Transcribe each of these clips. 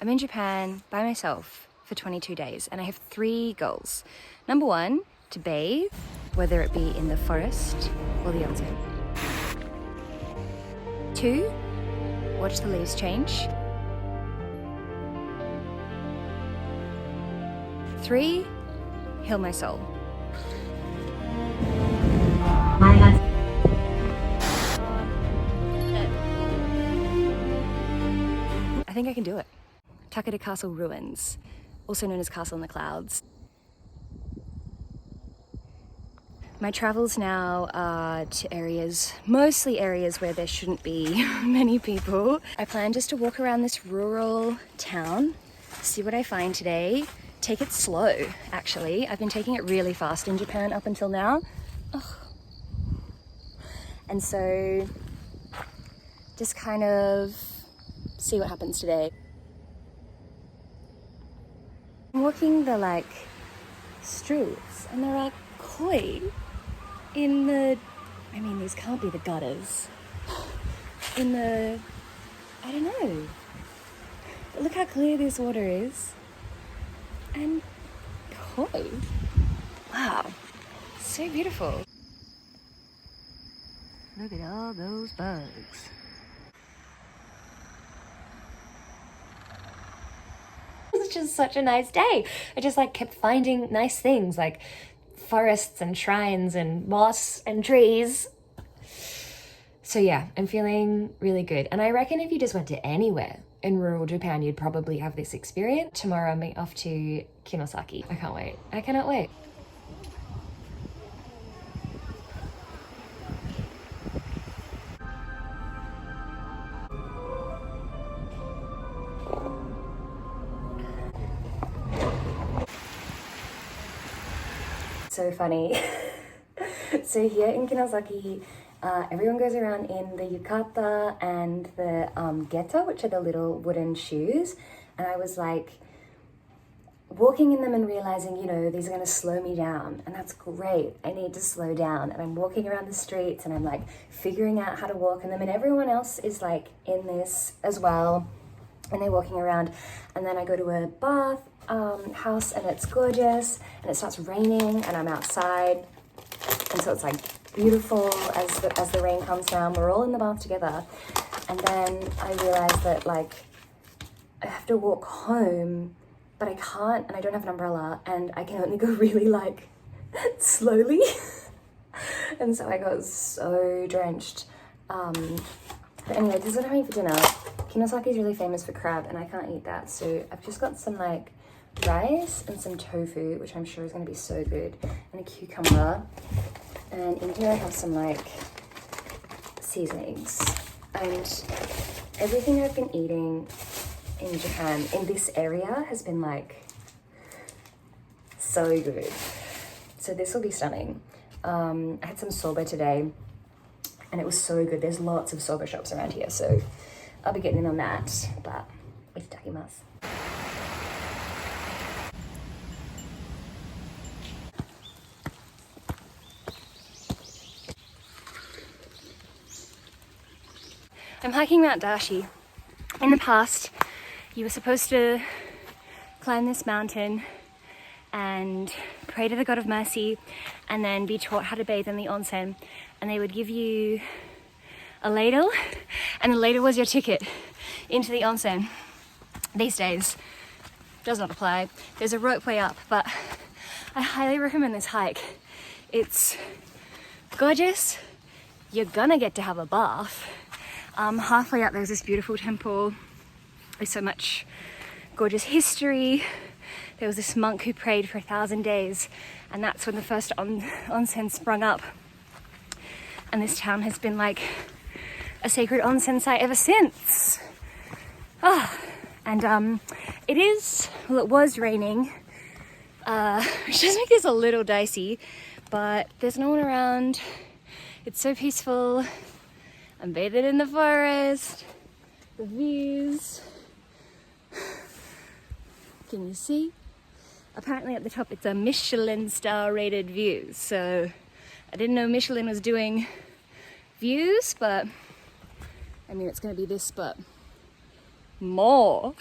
I'm in Japan by myself for 22 days and I have 3 goals. Number 1, to bathe, whether it be in the forest or the onsen. 2, watch the leaves change. 3, heal my soul. I think I can do it. Takeda Castle ruins, also known as Castle in the Clouds. My travels now are to areas, mostly areas where there shouldn't be many people. I plan just to walk around this rural town, see what I find today, take it slow, actually. I've been taking it really fast in Japan up until now. Ugh. And so, just kind of see what happens today. I'm walking the streets and there are koi in the, I mean these can't be the gutters, in the, I don't know, but look how clear this water is, and koi, wow, so beautiful. Look at all those bugs. It's just such a nice day. I just kept finding nice things like forests and shrines and moss and trees. So yeah, I'm feeling really good. And I reckon if you just went to anywhere in rural Japan, you'd probably have this experience. Tomorrow I'm off to Kinosaki. I can't wait. I cannot wait. So funny. So here in Kinosaki, everyone goes around in the yukata and the geta, which are the little wooden shoes. And I was walking in them and realizing, these are going to slow me down. And that's great. I need to slow down. And I'm walking around the streets and I'm figuring out how to walk in them. And everyone else is in this as well. And they're walking around. And then I go to a bath house and it's gorgeous and it starts raining and I'm outside and so it's beautiful as the rain comes down. We're all in the bath together and then I realized that I have to walk home but I can't and I don't have an umbrella and I can only go really slowly and so I got so drenched. But anyway, this is what I'm having for dinner. Kinosaki is really famous for crab and I can't eat that, so I've just got some rice and some tofu, which I'm sure is going to be so good, and a cucumber. And in here I have some seasonings. And everything I've been eating in Japan, in this area, has been so good. So this will be stunning. I had some soba today and it was so good. There's lots of soba shops around here, so I'll be getting in on that, but itadakimasu. I'm hiking Mount Dashi. In the past, you were supposed to climb this mountain and pray to the God of Mercy and then be taught how to bathe in the onsen. And they would give you a ladle and the ladle was your ticket into the onsen. These days, does not apply. There's a ropeway up, but I highly recommend this hike. It's gorgeous. You're gonna get to have a bath. Halfway up there's this beautiful temple with so much gorgeous history. There was this monk who prayed for 1,000 days and that's when the first onsen sprung up. And this town has been a sacred onsen site ever since. And it was raining, which does make this a little dicey, but there's no one around. It's so peaceful. I'm bathing in the forest, the views. Can you see? Apparently at the top it's a Michelin star rated view, so I didn't know Michelin was doing views, but I mean it's gonna be this, but more.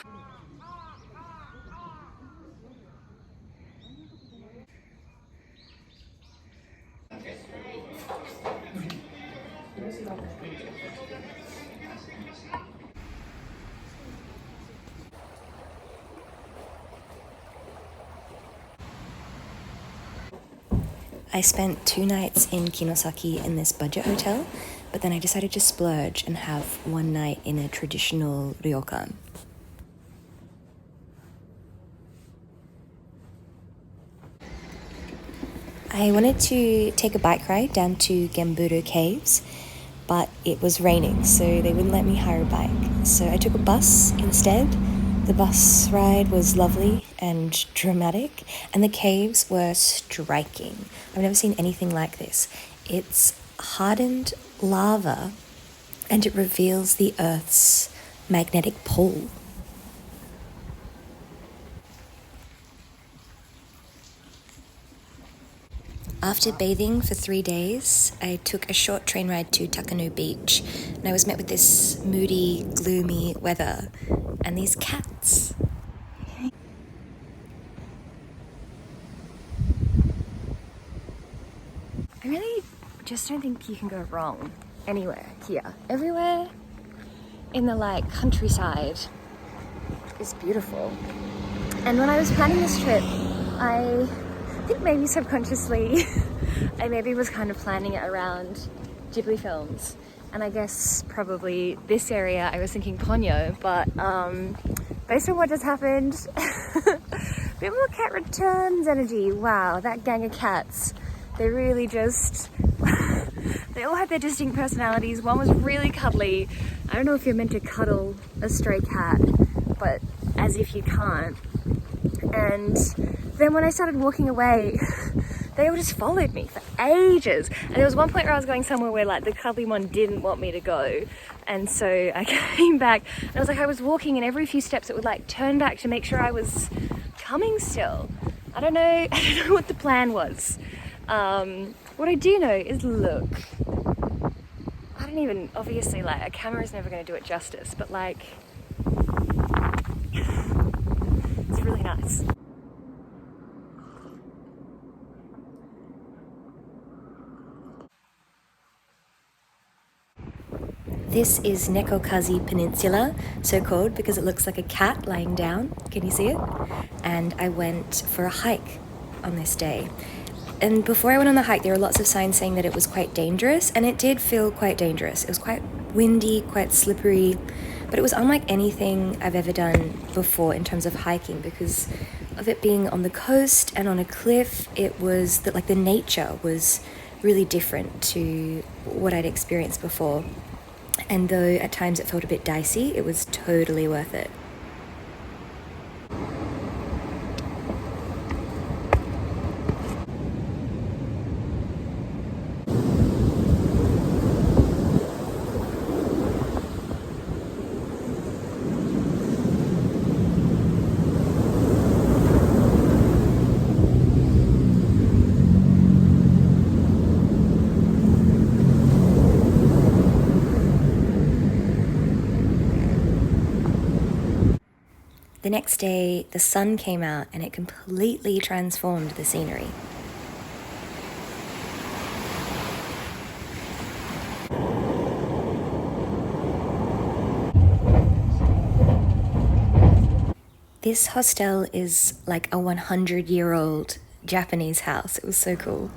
I spent 2 nights in Kinosaki in this budget hotel, but then I decided to splurge and have 1 night in a traditional ryokan. I wanted to take a bike ride down to Genbudo Caves, but it was raining, so they wouldn't let me hire a bike. So I took a bus instead. The bus ride was lovely and dramatic, and the caves were striking. I've never seen anything like this. It's hardened lava, and it reveals the Earth's magnetic pole. After bathing for 3 days, I took a short train ride to Takeno Beach, and I was met with this moody, gloomy weather and these cats. I really just don't think you can go wrong anywhere here. Everywhere in the countryside is beautiful. And when I was planning this trip, I think maybe subconsciously I maybe was kind of planning it around Ghibli films, and I guess probably this area I was thinking Ponyo, but based on what just happened, a bit more cat returns energy. Wow, that gang of cats, they really just they all had their distinct personalities. One was really cuddly. I don't know if you're meant to cuddle a stray cat, but as if you can't. And then when I started walking away, they all just followed me for ages. And there was one point where I was going somewhere where the cuddly one didn't want me to go. And so I came back and I was I was walking, and every few steps it would turn back to make sure I was coming still. I don't know what the plan was. What I do know is look. I don't even, obviously a camera is never going to do it justice, but it's really nice. This is Nekokazi Peninsula, so called because it looks like a cat lying down. Can you see it? And I went for a hike on this day. And before I went on the hike, there were lots of signs saying that it was quite dangerous, and it did feel quite dangerous. It was quite windy, quite slippery, but it was unlike anything I've ever done before in terms of hiking because of it being on the coast and on a cliff. It was that the nature was really different to what I'd experienced before. And though at times it felt a bit dicey, it was totally worth it. The next day, the sun came out and it completely transformed the scenery. This hostel is like a 100-year-old Japanese house. It was so cool.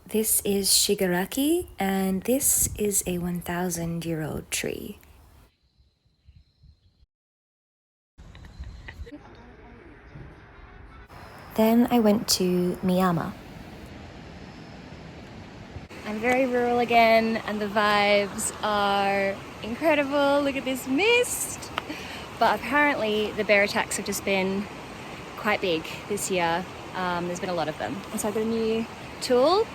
This is Shigaraki, and this is a 1,000-year-old tree. Then I went to Miyama. I'm very rural again, and the vibes are incredible. Look at this mist. But apparently the bear attacks have just been quite big this year. There's been a lot of them. And so I got a new tool.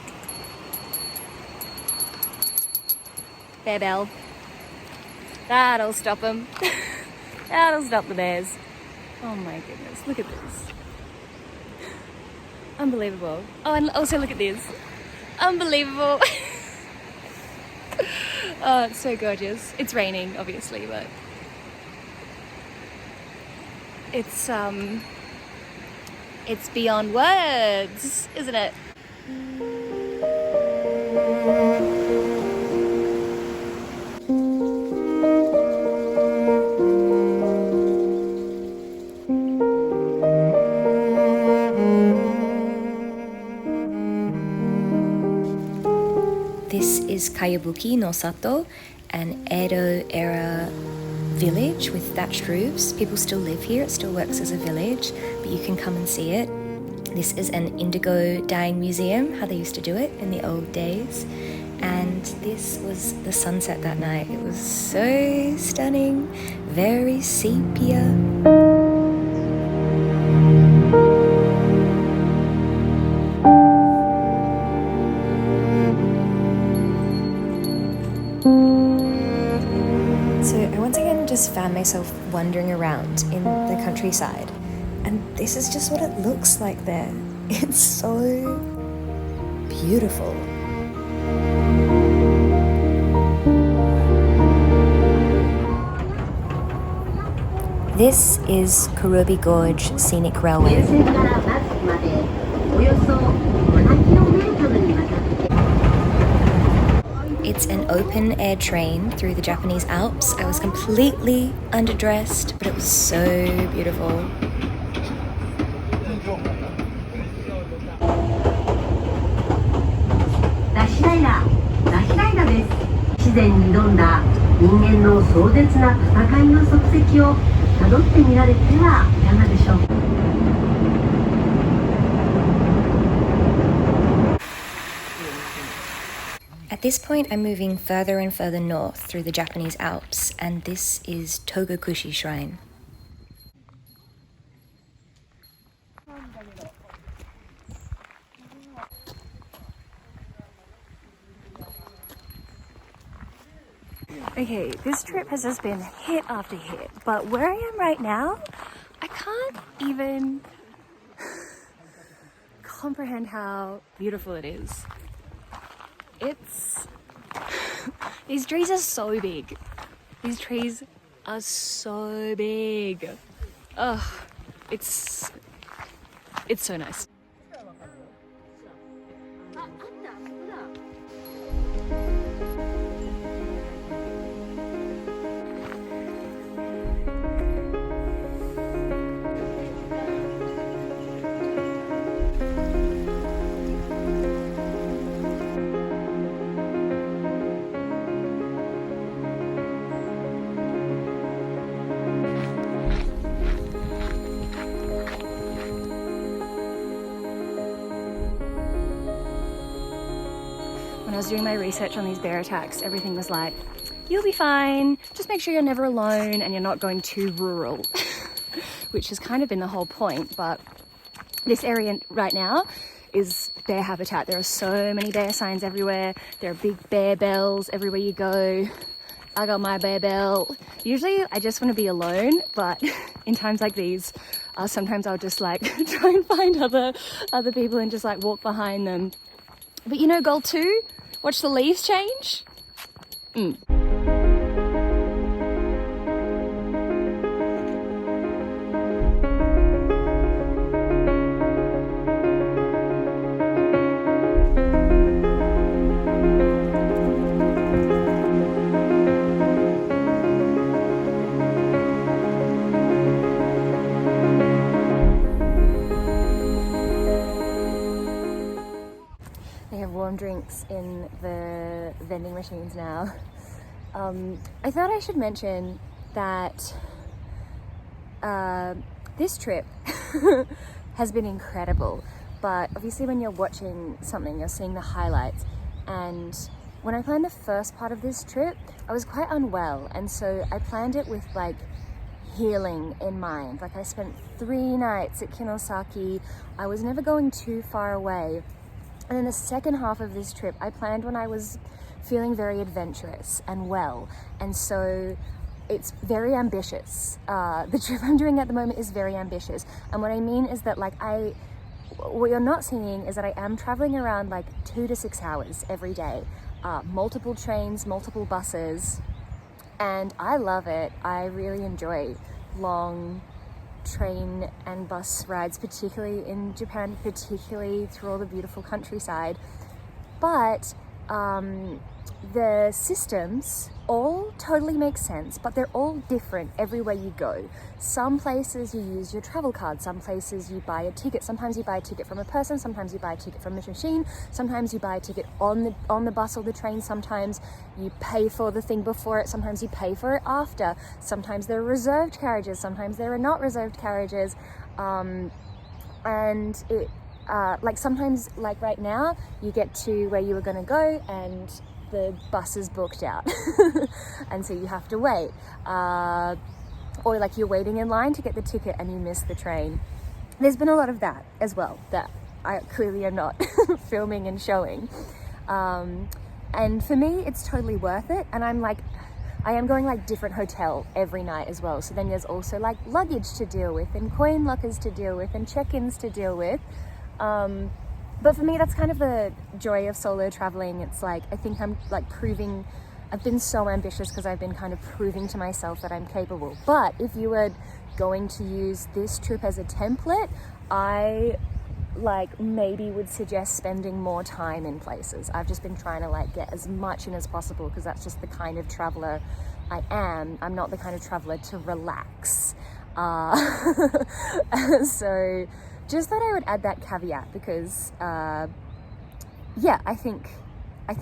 Bear bell. That'll stop them. That'll stop the bears. Oh my goodness, look at this. Unbelievable. Oh, and also look at this. Unbelievable. Oh, it's so gorgeous. It's raining, obviously, but it's beyond words, isn't it? This is Kayabuki No Sato, an Edo-era village with thatched roofs. People still live here, it still works as a village, but you can come and see it. This is an indigo dyeing museum, how they used to do it in the old days. And this was the sunset that night. It was so stunning, very sepia. Just found myself wandering around in the countryside, and this is just what it looks like there. It's so beautiful. This is Kurobe Gorge Scenic Railway. It's an open-air train through the Japanese Alps. I was completely underdressed, but it was so beautiful. At this point, I'm moving further and further north through the Japanese Alps, and this is Togakushi Shrine. Okay, this trip has just been hit after hit, but where I am right now, I can't even comprehend how beautiful it is. These trees are so big. These trees are so big. Ugh, it's so nice. When I was doing my research on these bear attacks, everything was like, you'll be fine, just make sure you're never alone and you're not going too rural, which has kind of been the whole point. But this area right now is bear habitat. There are so many bear signs everywhere. There are big bear bells everywhere you go. I got my bear bell. Usually I just want to be alone, but in times like these, sometimes I'll just like try and find other people and just like walk behind them. But you know, goal 2, watch the leaves change. Drinks in the vending machines now. I thought I should mention that this trip has been incredible, but obviously when you're watching something, you're seeing the highlights. And when I planned the first part of this trip, I was quite unwell, and so I planned it with like healing in mind. Like I spent 3 nights at Kinosaki. I was never going too far away. And then the second half of this trip, I planned when I was feeling very adventurous and well. And so it's very ambitious. The trip I'm doing at the moment is very ambitious. And what I mean is that like what you're not seeing is that I am traveling around like 2 to 6 hours every day. Multiple trains, multiple buses. And I love it. I really enjoy long train and bus rides, particularly in Japan, particularly through all the beautiful countryside. But the systems all totally make sense, but they're all different everywhere you go. Some places you use your travel card, some places you buy a ticket. Sometimes you buy a ticket from a person, sometimes you buy a ticket from a machine, sometimes you buy a ticket on the bus or the train, sometimes you pay for the thing before it, sometimes you pay for it after, sometimes there are reserved carriages, sometimes there are not reserved carriages, and it like sometimes, like right now, you get to where you were going to go and the bus is booked out and so you have to wait, or like you're waiting in line to get the ticket and you miss the train. There's been a lot of that as well that I clearly am not filming and showing, and for me it's totally worth it. And I am going like different hotel every night as well, so then there's also like luggage to deal with and coin lockers to deal with and check-ins to deal with. But for me, that's kind of the joy of solo traveling. It's like, I think I'm like I've been so ambitious because I've been kind of proving to myself that I'm capable. But if you were going to use this trip as a template, I like maybe would suggest spending more time in places. I've just been trying to like get as much in as possible because that's just the kind of traveler I am. I'm not the kind of traveler to relax. So just thought I would add that caveat because, yeah, I think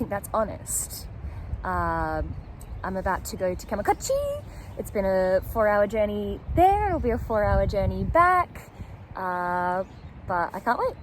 that's honest. I'm about to go to Kamikochi. It's been a 4-hour journey there. It'll be a 4-hour journey back, but I can't wait.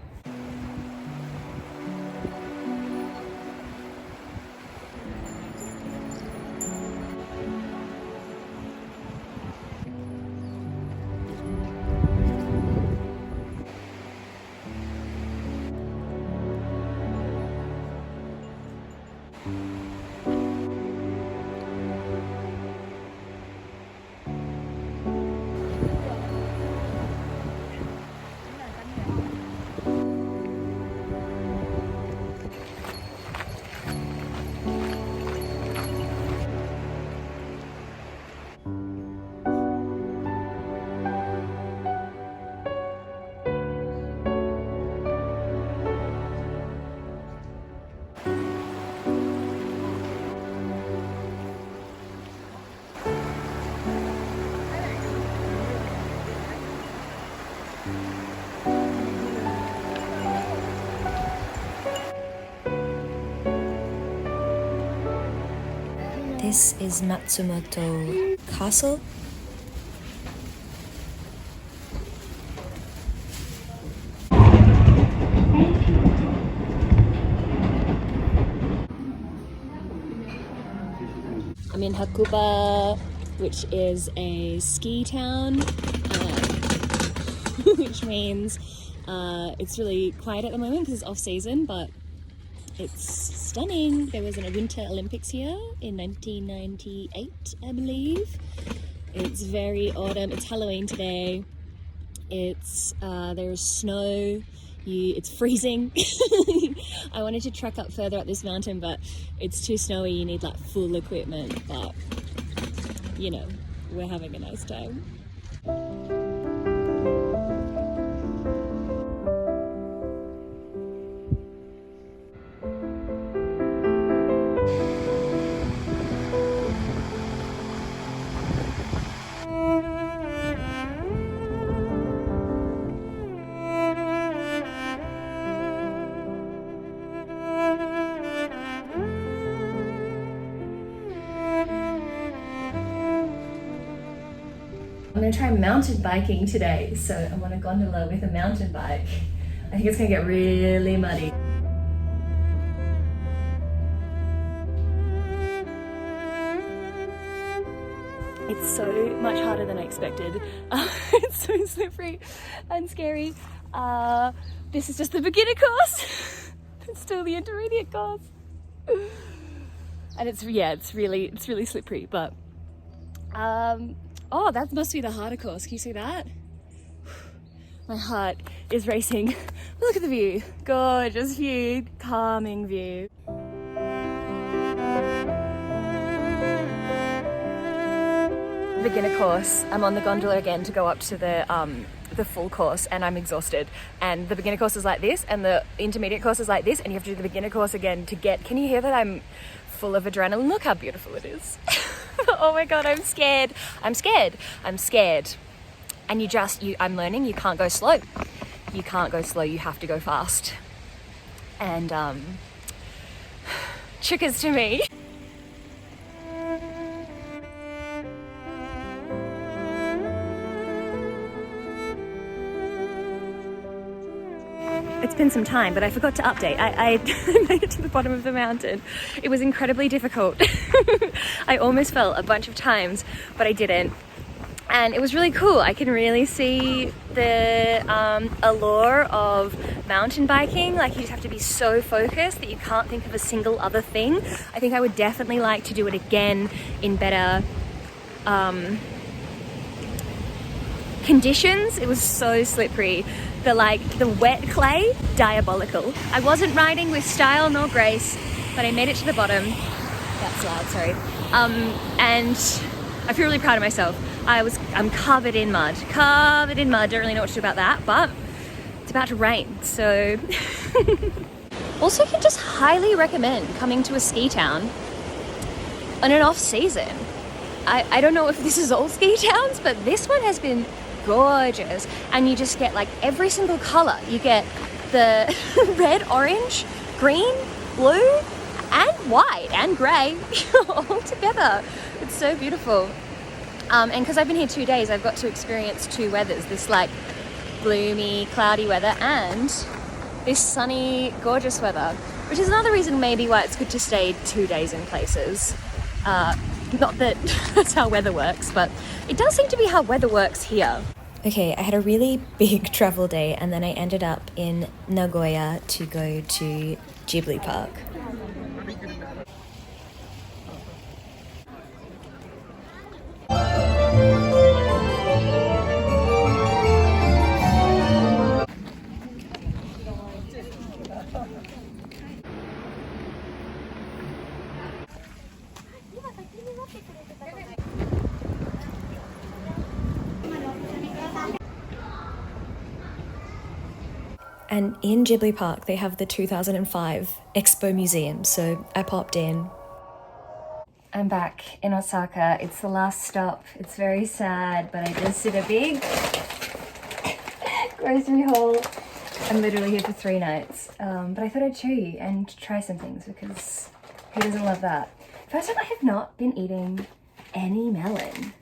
This is Matsumoto Castle. I'm in Hakuba, which is a ski town, which means it's really quiet at the moment because it's off season, but it's stunning. There was a Winter Olympics here in 1998, I believe. It's very autumn. It's Halloween today. It's there's snow. It's freezing. I wanted to trek up further up this mountain, but it's too snowy. You need like full equipment. But you know, we're having a nice time. I'm going to try mountain biking today, so I'm on a gondola with a mountain bike. I think it's going to get really muddy. It's so much harder than I expected. It's so slippery and scary. This is just the beginner course. It's still the intermediate course. And it's really slippery, but oh, that must be the harder course. Can you see that? My heart is racing. Look at the view. Gorgeous view, calming view. Beginner course. I'm on the gondola again to go up to the full course, and I'm exhausted. And the beginner course is like this, and the intermediate course is like this, and you have to do the beginner course again to get. Can you hear that? I'm full of adrenaline. Look how beautiful it is. Oh my god, I'm scared. I'm scared. And I'm learning you can't go slow. You can't go slow, you have to go fast. And chickers to me. It's been some time, but I forgot to update. I made it to the bottom of the mountain. It was incredibly difficult. I almost fell a bunch of times, but I didn't. And it was really cool. I can really see the allure of mountain biking. Like, you just have to be so focused that you can't think of a single other thing. I think I would definitely like to do it again in better conditions. It was so slippery. The wet clay, diabolical. I wasn't riding with style nor grace, but I made it to the bottom. That's loud, sorry. And I feel really proud of myself. I'm covered in mud. Don't really know what to do about that, but it's about to rain, so. Also, can just highly recommend coming to a ski town on an off season. I don't know if this is all ski towns, but this one has been gorgeous, and you just get like every single color. You get the red, orange, green, blue, and white and grey all together. It's so beautiful. And because I've been here 2 days, I've got to experience two weathers, this like gloomy, cloudy weather and this sunny, gorgeous weather, which is another reason maybe why it's good to stay 2 days in places. Not that that's how weather works, but it does seem to be how weather works here. Okay, I had a really big travel day, and then I ended up in Nagoya to go to Ghibli Park. And in Ghibli Park, they have the 2005 Expo Museum, so I popped in. I'm back in Osaka. It's the last stop. It's very sad, but I just did a big grocery haul. I'm literally here for 3 nights, but I thought I'd show you and try some things, because who doesn't love that? First off, I have not been eating any melon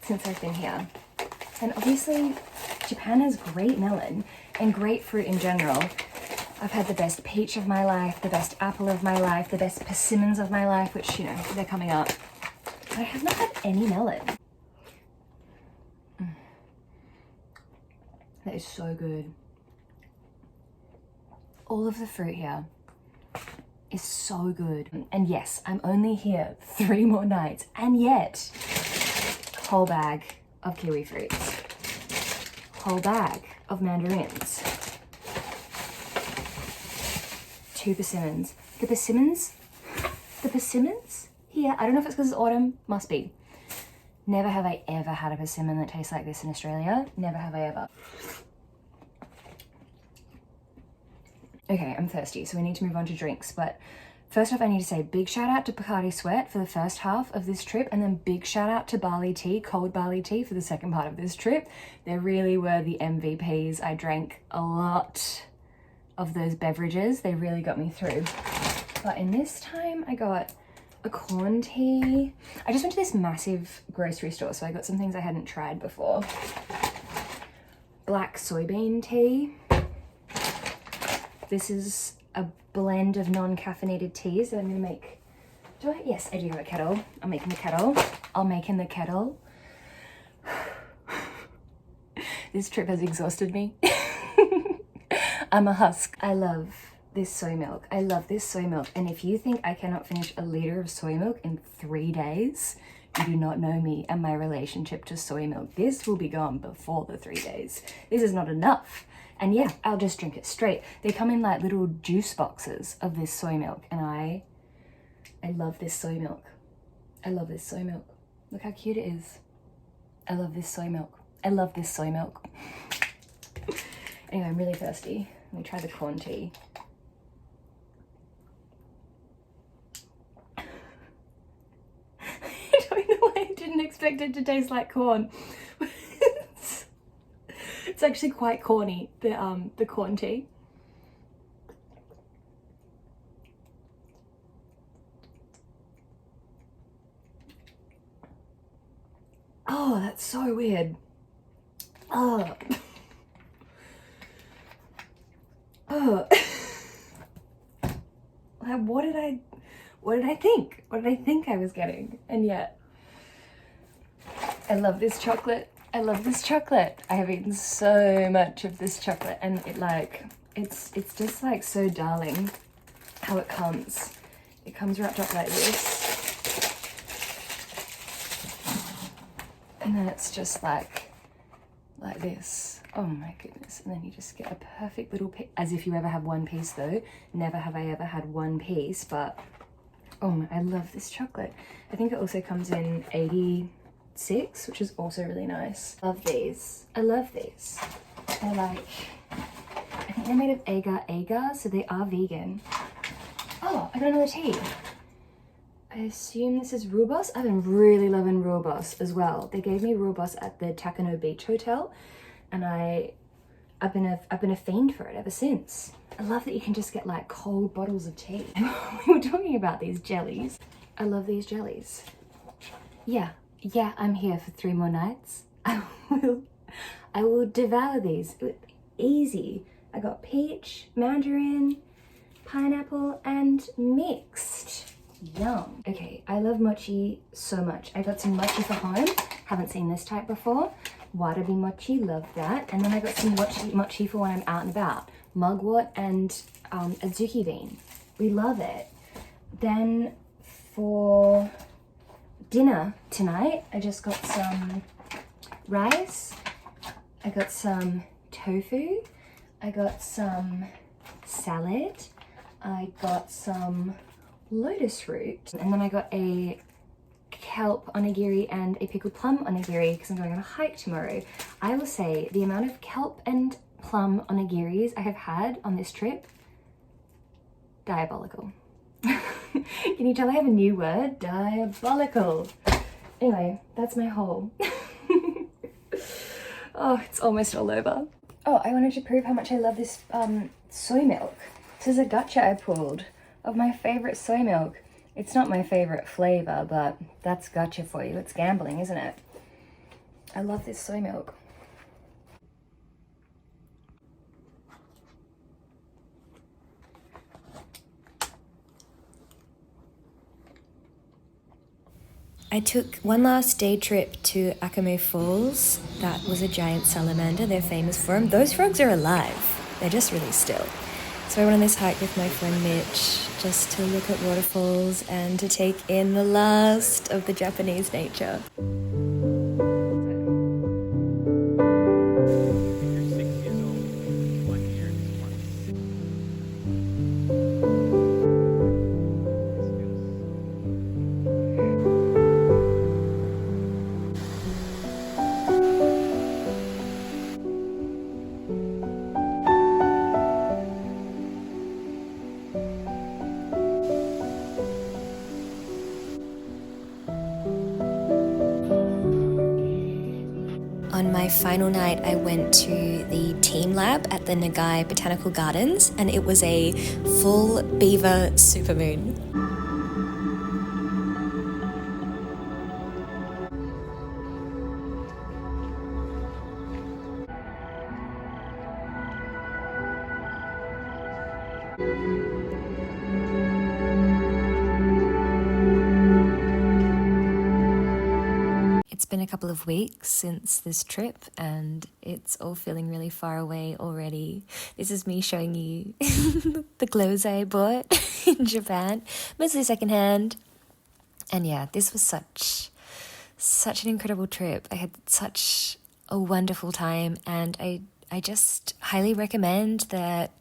since I've been here. And obviously, Japan has great melon and great fruit in general. I've had the best peach of my life, the best apple of my life, the best persimmons of my life, which, you know, they're coming up. But I have not had any melon. That is so good. All of the fruit here is so good. And yes, I'm only here 3 more nights, and yet, whole bag of kiwi fruits, whole bag of mandarins, 2 persimmons. The persimmons here, I don't know if it's because it's autumn, must be. Never have I ever had a persimmon that tastes like this in Australia. Never have I ever. Okay, I'm thirsty, so we need to move on to drinks, but first off, I need to say big shout out to Bacardi Sweat for the first half of this trip, and then big shout out to barley tea, cold barley tea, for the second part of this trip. They really were the MVPs. I drank a lot of those beverages. They really got me through. But in this time, I got a corn tea. I just went to this massive grocery store, so I got some things I hadn't tried before. Black soybean tea. This is a blend of non-caffeinated teas that I'm going to make Do I? Yes, I do have a kettle. I'm making the kettle. I'll make in the kettle. This trip has exhausted me. I'm a husk. I love this soy milk. I love this soy milk. And if you think I cannot finish a liter of soy milk in 3 days, you do not know me and my relationship to soy milk. This will be gone before the 3 days. This is not enough. And yeah, I'll just drink it straight. They come in like little juice boxes of this soy milk, and I love this soy milk. I love this soy milk. Look how cute it is. I love this soy milk. I love this soy milk. Anyway, I'm really thirsty. Let me try the corn tea. I don't know why I didn't expect it to taste like corn. It's actually quite corny, the corn tea. Oh, that's so weird. Oh. Oh. What did I think? What did I think I was getting? And yet, I love this chocolate. I love this chocolate. I have eaten so much of this chocolate, and it's just like so darling how it comes. It comes wrapped up like this. And then it's just like this. Oh my goodness. And then you just get a perfect little piece, as if you ever have one piece though. Never have I ever had one piece, but oh my, I love this chocolate. I think it also comes in 86, which is also really nice. Love these. I love these. I think they're made of agar, so they are vegan. Oh, I got another tea. I assume this is rooibos. I've been really loving rooibos as well. They gave me rooibos at the Takeno Beach hotel, and I've been a fiend for it ever since. I love that you can just get like cold bottles of tea. We were talking about these jellies. I love these jellies. Yeah, I'm here for 3 more nights. I will devour these. Easy. I got peach, mandarin, pineapple, and mixed. Yum. Okay, I love mochi so much. I got some mochi for home. Haven't seen this type before. Warabi mochi, love that. And then I got some mochi for when I'm out and about. Mugwort and azuki bean. We love it. Then for dinner tonight, I just got some rice. I got some tofu. I got some salad. I got some lotus root, and then I got a kelp onigiri and a pickled plum onigiri because I'm going on a hike tomorrow. I will say the amount of kelp and plum onigiris I have had on this trip, diabolical. Can you tell I have a new word? Diabolical. Anyway, that's my haul. Oh, it's almost all over. Oh, I wanted to prove how much I love this soy milk. This is a gacha I pulled of my favorite soy milk. It's not my favorite flavor, but that's gacha for you. It's gambling, isn't it? I love this soy milk. I took one last day trip to Akame Falls. That was a giant salamander. They're famous for them. Those frogs are alive. They're just really still. So I went on this hike with my friend Mitch just to look at waterfalls and to take in the last of the Japanese nature. On my final night, I went to the Teamlab at the Nagoya Botanical Gardens, and it was a full beaver supermoon. it's been a couple of weeks since this trip and it's all feeling really far away already. This is me showing you the clothes I bought in Japan, mostly secondhand. And yeah, this was such an incredible trip. I had such a wonderful time, and I just highly recommend that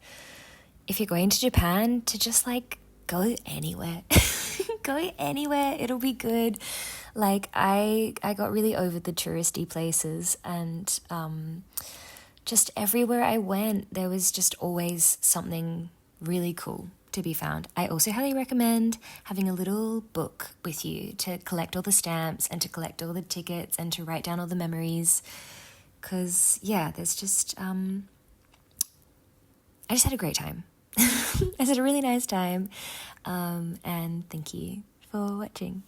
if you're going to Japan to just like go anywhere. Go anywhere, it'll be good. Like I got really over the touristy places, and just everywhere I went there was just always something really cool to be found. I also highly recommend having a little book with you to collect all the stamps and to collect all the tickets and to write down all the memories, because yeah, there's just I just had a great time. I had a really nice time, and thank you for watching.